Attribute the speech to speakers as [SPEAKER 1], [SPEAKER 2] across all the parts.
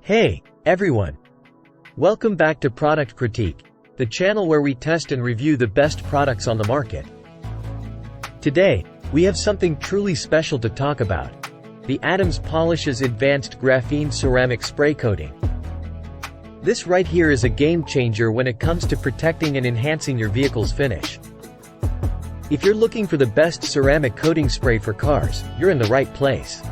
[SPEAKER 1] Hey, everyone! Welcome back to Product Critique, the channel where we test and review the best products on the market. Today, we have something truly special to talk about: the Adams Polishes Advanced Graphene Ceramic Spray Coating. This right here is a game changer when it comes to protecting and enhancing your vehicle's finish. If you're looking for the best ceramic coating spray for cars, you're in the right place.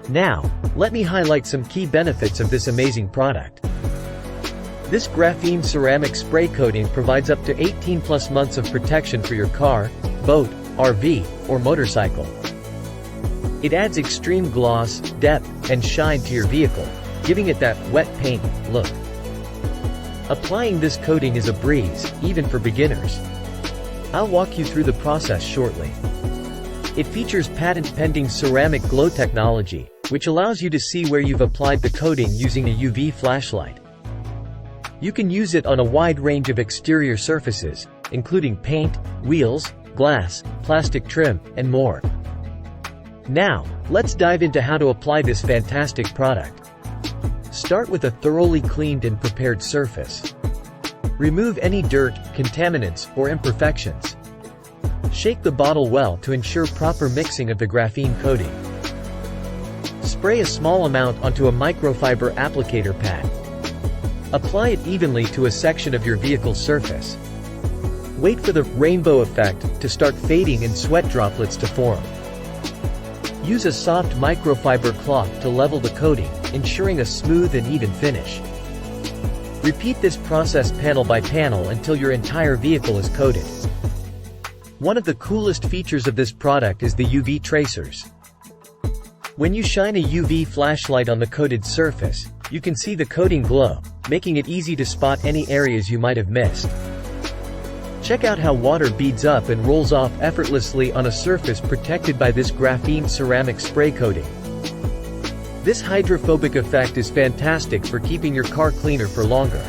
[SPEAKER 1] Now, let me highlight some key benefits of this amazing product. This graphene ceramic spray coating provides up to 18+ months of protection for your car, boat, RV, or motorcycle. It adds extreme gloss, depth, and shine to your vehicle, giving it that wet paint look. Applying this coating is a breeze, even for beginners. I'll walk you through the process shortly. It features patent-pending ceramic glow technology, which allows you to see where you've applied the coating using a UV flashlight. You can use it on a wide range of exterior surfaces, including paint, wheels, glass, plastic trim, and more. Now, let's dive into how to apply this fantastic product. Start with a thoroughly cleaned and prepared surface. Remove any dirt, contaminants, or imperfections. Shake the bottle well to ensure proper mixing of the graphene coating. Spray a small amount onto a microfiber applicator pad. Apply it evenly to a section of your vehicle's surface. Wait for the rainbow effect to start fading and sweat droplets to form. Use a soft microfiber cloth to level the coating, ensuring a smooth and even finish. Repeat this process panel by panel until your entire vehicle is coated. One of the coolest features of this product is the UV tracers. When you shine a UV flashlight on the coated surface, you can see the coating glow, making it easy to spot any areas you might have missed. Check out how water beads up and rolls off effortlessly on a surface protected by this graphene ceramic spray coating. This hydrophobic effect is fantastic for keeping your car cleaner for longer.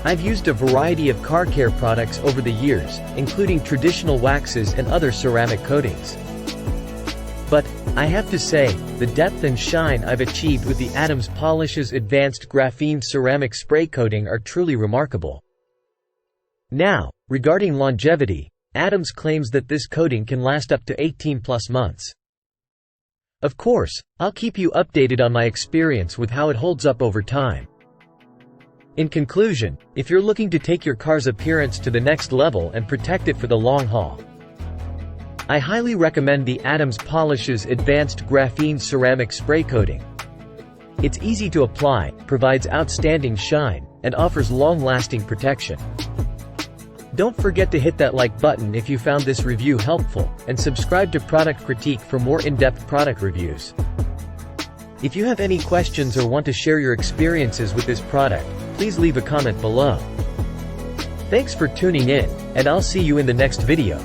[SPEAKER 1] I've used a variety of car care products over the years, including traditional waxes and other ceramic coatings. But, I have to say, the depth and shine I've achieved with the Adams Polishes Advanced Graphene Ceramic Spray Coating are truly remarkable. Now, regarding longevity, Adams claims that this coating can last up to 18+ months. Of course, I'll keep you updated on my experience with how it holds up over time. In conclusion, if you're looking to take your car's appearance to the next level and protect it for the long haul, I highly recommend the Adams Polishes Advanced Graphene Ceramic Spray Coating. It's easy to apply, provides outstanding shine, and offers long-lasting protection. Don't forget to hit that like button if you found this review helpful, and subscribe to Product Critique for more in-depth product reviews. If you have any questions or want to share your experiences with this product, please leave a comment below. Thanks for tuning in, and I'll see you in the next video.